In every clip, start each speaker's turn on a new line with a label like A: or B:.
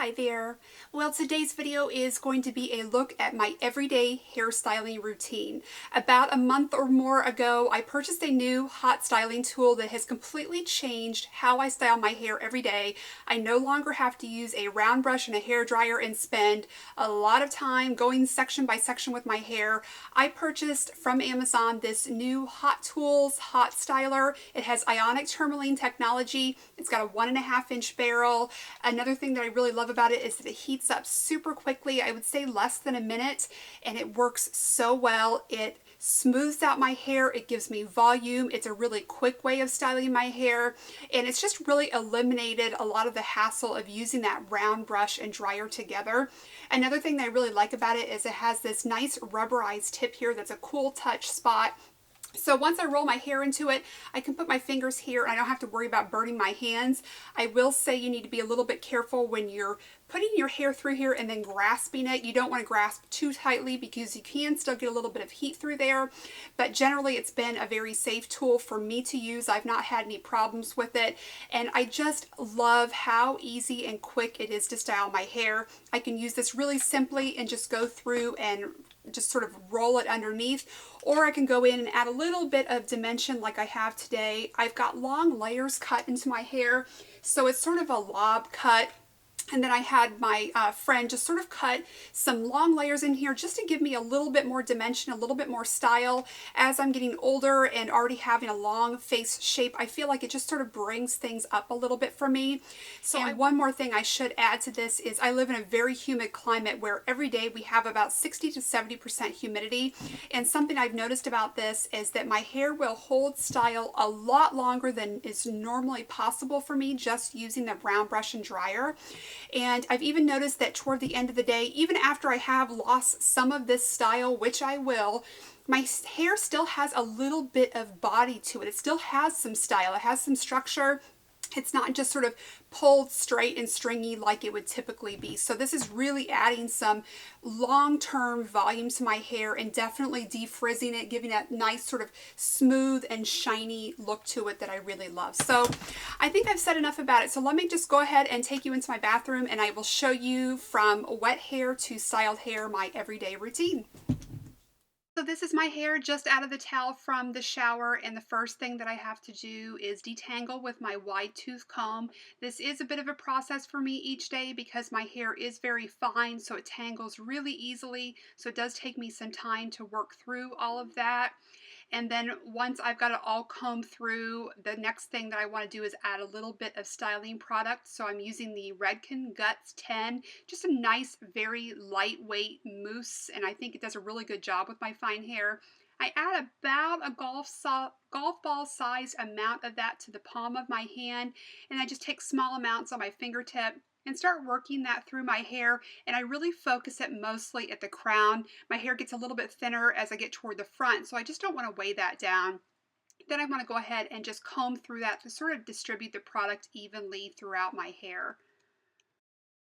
A: Hi there. Well, today's video is going to be a look at my everyday hairstyling routine. About a month or more ago, I purchased a new hot styling tool that has completely changed how I style my hair every day. I no longer have to use a round brush and a hair dryer and spend a lot of time going section by section with my hair. I purchased from Amazon this new hottools hot styler. It has ionic tourmaline technology. It's got a 1.5-inch barrel. Another thing that I really love about it is that it heats up super quickly. I would say less than a minute, and it works so well. It smooths out my hair. It gives me volume. It's a really quick way of styling my hair, and it's just really eliminated a lot of the hassle of using that round brush and dryer together. Another thing that I really like about it is it has this nice rubberized tip here that's a cool touch spot. So once I roll my hair into it, I can put my fingers here and I don't have to worry about burning my hands. I will say you need to be a little bit careful when you're putting your hair through here and then grasping it. You don't want to grasp too tightly because you can still get a little bit of heat through there. But generally it's been a very safe tool for me to use. I've not had any problems with it. And I just love how easy and quick it is to style my hair. I can use this really simply and just go through and just sort of roll it underneath, or I can go in and add a little bit of dimension like I have today. I've got long layers cut into my hair, so it's sort of a lob cut. And then I had my friend just sort of cut some long layers in here just to give me a little bit more dimension, a little bit more style. As I'm getting older and already having a long face shape, I feel like it just sort of brings things up a little bit for me. So one more thing I should add to this is I live in a very humid climate where every day we have about 60 to 70% humidity. And something I've noticed about this is that my hair will hold style a lot longer than is normally possible for me just using the round brush and dryer. And I've even noticed that toward the end of the day, even after I have lost some of this style, which I will, my hair still has a little bit of body to it. It still has some style. It has some structure. It's not just sort of pulled straight and stringy like it would typically be. So this is really adding some long-term volume to my hair and definitely defrizzing it, giving that nice sort of smooth and shiny look to it that I really love. So I think I've said enough about it. So let me just go ahead and take you into my bathroom and I will show you from wet hair to styled hair my everyday routine. So this is my hair just out of the towel from the shower, and the first thing that I have to do is detangle with my wide tooth comb. This is a bit of a process for me each day because my hair is very fine, so it tangles really easily. So it does take me some time to work through all of that. And then once I've got it all combed through, the next thing that I want to do is add a little bit of styling product. So I'm using the Redken Guts 10, just a nice, very lightweight mousse, and I think it does a really good job with my fine hair. I add about a golf ball sized amount of that to the palm of my hand, and I just take small amounts on my fingertip and start working that through my hair, and I really focus it mostly at the crown. My hair gets a little bit thinner as I get toward the front, so I just don't want to weigh that down. Then I want to go ahead and just comb through that to sort of distribute the product evenly throughout my hair.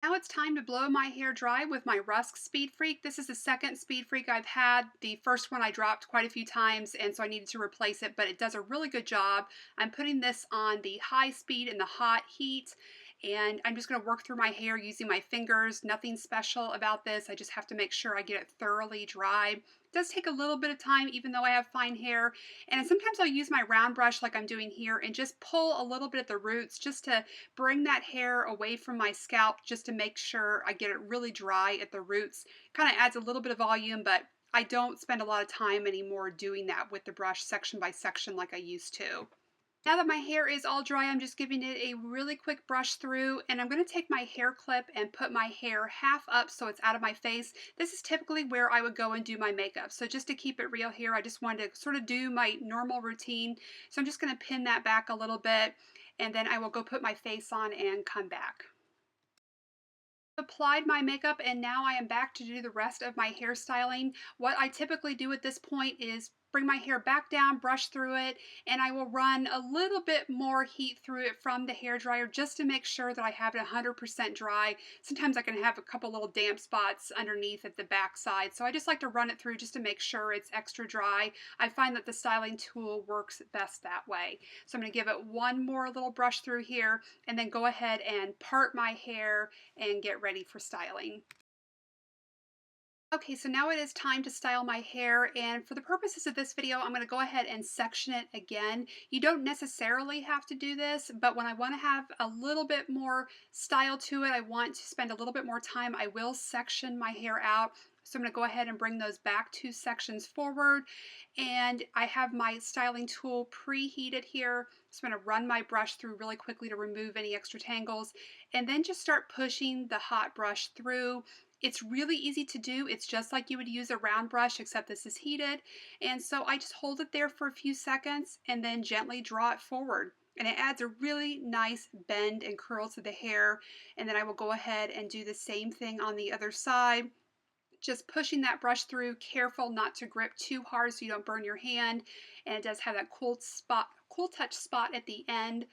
A: Now it's time to blow my hair dry with my Rusk Speed Freak. This is the second Speed Freak I've had. The first one I dropped quite a few times, and so I needed to replace it, but it does a really good job. I'm putting this on the high speed and the hot heat, and I'm just going to work through my hair using my fingers. Nothing special about this. I just have to make sure I get it thoroughly dry. It does take a little bit of time even though I have fine hair, and sometimes I'll use my round brush like I'm doing here and just pull a little bit at the roots just to bring that hair away from my scalp, just to make sure I get it really dry at the roots. Kind of adds a little bit of volume, but I don't spend a lot of time anymore doing that with the brush section by section like I used to. Now that my hair is all dry, I'm just giving it a really quick brush through, and I'm going to take my hair clip and put my hair half up so it's out of my face. This is typically where I would go and do my makeup. So just to keep it real here, I just wanted to sort of do my normal routine. So I'm just going to pin that back a little bit, and then I will go put my face on and come back. Applied my makeup, and now I am back to do the rest of my hairstyling. What I typically do at this point is bring my hair back down, brush through it, and I will run a little bit more heat through it from the hairdryer just to make sure that I have it 100% dry. Sometimes I can have a couple little damp spots underneath at the back side, so I just like to run it through just to make sure it's extra dry. I find that the styling tool works best that way. So I'm going to give it one more little brush through here and then go ahead and part my hair and get ready for styling. Okay, so now it is time to style my hair, and for the purposes of this video, I'm going to go ahead and section it again. You don't necessarily have to do this, but when I want to have a little bit more style to it, I want to spend a little bit more time, I will section my hair out. So I'm going to go ahead and bring those back 2 sections forward, and I have my styling tool preheated here. So I'm going to run my brush through really quickly to remove any extra tangles, and then just start pushing the hot brush through. It's really easy to do. It's just like you would use a round brush, except this is heated. And so I just hold it there for a few seconds and then gently draw it forward. And it adds a really nice bend and curl to the hair. And then I will go ahead and do the same thing on the other side. Just pushing that brush through, careful not to grip too hard so you don't burn your hand. And it does have that cool touch spot at the end.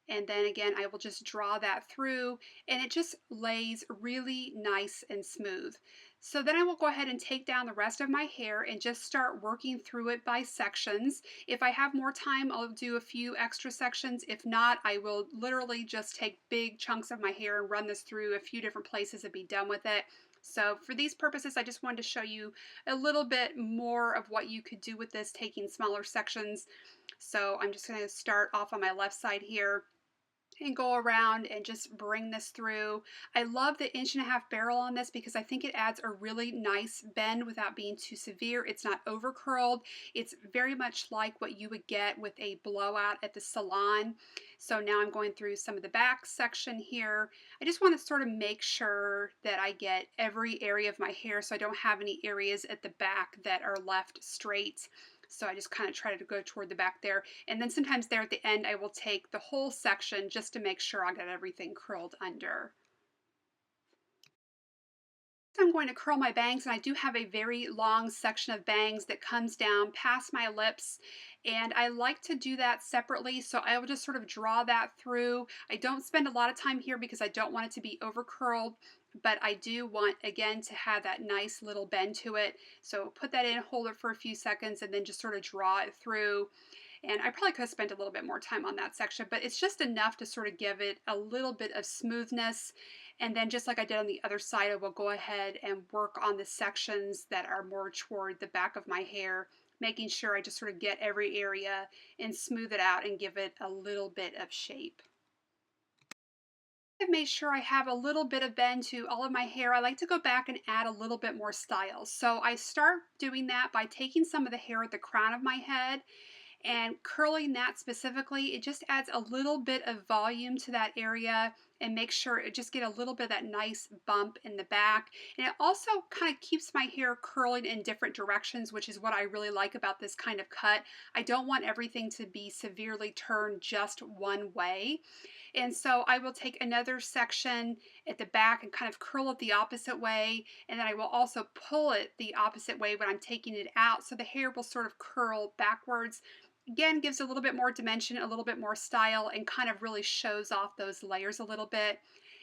A: And then again, I will just draw that through, and it just lays really nice and smooth. So then I will go ahead and take down the rest of my hair and just start working through it by sections. If I have more time, I'll do a few extra sections. If not, I will literally just take big chunks of my hair and run this through a few different places and be done with it. So for these purposes, I just wanted to show you a little bit more of what you could do with this, taking smaller sections. So I'm just going to start off on my left side here and go around and just bring this through. I love the 1.5" barrel on this because I think it adds a really nice bend without being too severe. It's not over curled. It's very much like what you would get with a blowout at the salon. So now I'm going through some of the back section here. I just want to sort of make sure that I get every area of my hair so I don't have any areas at the back that are left straight. So I just kind of try to go toward the back there. And then sometimes there at the end, I will take the whole section just to make sure I got everything curled under. I'm going to curl my bangs, and I do have a very long section of bangs that comes down past my lips, and I like to do that separately, so I will just sort of draw that through. I don't spend a lot of time here because I don't want it to be over curled, but I do want, again, to have that nice little bend to it. So put that in, hold it for a few seconds, and then just sort of draw it through. And I probably could have spent a little bit more time on that section, but it's just enough to sort of give it a little bit of smoothness. And then just like I did on the other side, I will go ahead and work on the sections that are more toward the back of my hair, making sure I just sort of get every area and smooth it out and give it a little bit of shape. I've made sure I have a little bit of bend to all of my hair. I like to go back and add a little bit more style. So I start doing that by taking some of the hair at the crown of my head and curling that specifically. It just adds a little bit of volume to that area and make sure it just get a little bit of that nice bump in the back. And it also kind of keeps my hair curling in different directions, which is what I really like about this kind of cut. I don't want everything to be severely turned just one way. And so I will take another section at the back and kind of curl it the opposite way. And then I will also pull it the opposite way when I'm taking it out. So the hair will sort of curl backwards. Again, gives a little bit more dimension, a little bit more style, and kind of really shows off those layers a little bit.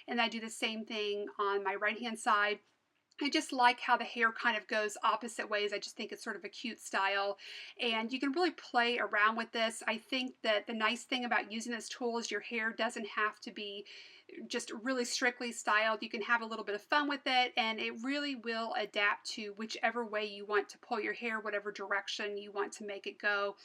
A: And I do the same thing on my right hand side. I just like how the hair kind of goes opposite ways. I just think it's sort of a cute style, and you can really play around with this. I think that the nice thing about using this tool is your hair doesn't have to be just really strictly styled. You can have a little bit of fun with it, and it really will adapt to whichever way you want to pull your hair, whatever direction you want to make it go.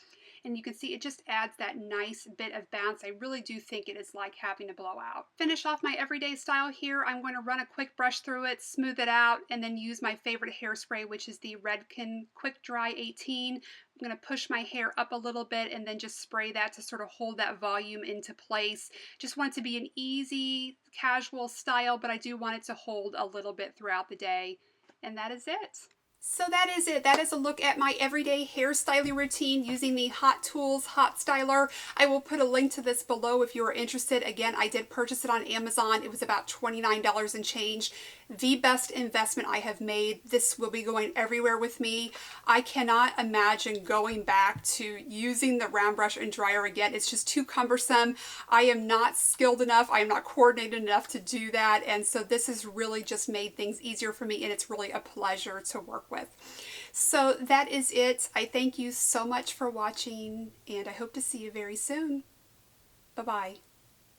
A: And you can see it just adds that nice bit of bounce. I really do think it is like having a blowout. Finish off my everyday style here. I'm going to run a quick brush through it, smooth it out, and then use my favorite hairspray, which is the Redken Quick Dry 18. I'm going to push my hair up a little bit and then just spray that to sort of hold that volume into place. Just want it to be an easy, casual style, but I do want it to hold a little bit throughout the day. And that is it. So that is it. That is a look at my everyday hairstyling routine using the Hot Tools Hot Styler. I will put a link to this below if you are interested. Again, I did purchase it on Amazon. It was about $29 and change. The best investment I have made. This will be going everywhere with me. I cannot imagine going back to using the round brush and dryer again. It's just too cumbersome. I am not skilled enough. I am not coordinated enough to do that. And so this has really just made things easier for me, and it's really a pleasure to work with. So that is it. I thank you so much for watching, and I hope to see you very soon. Bye-bye.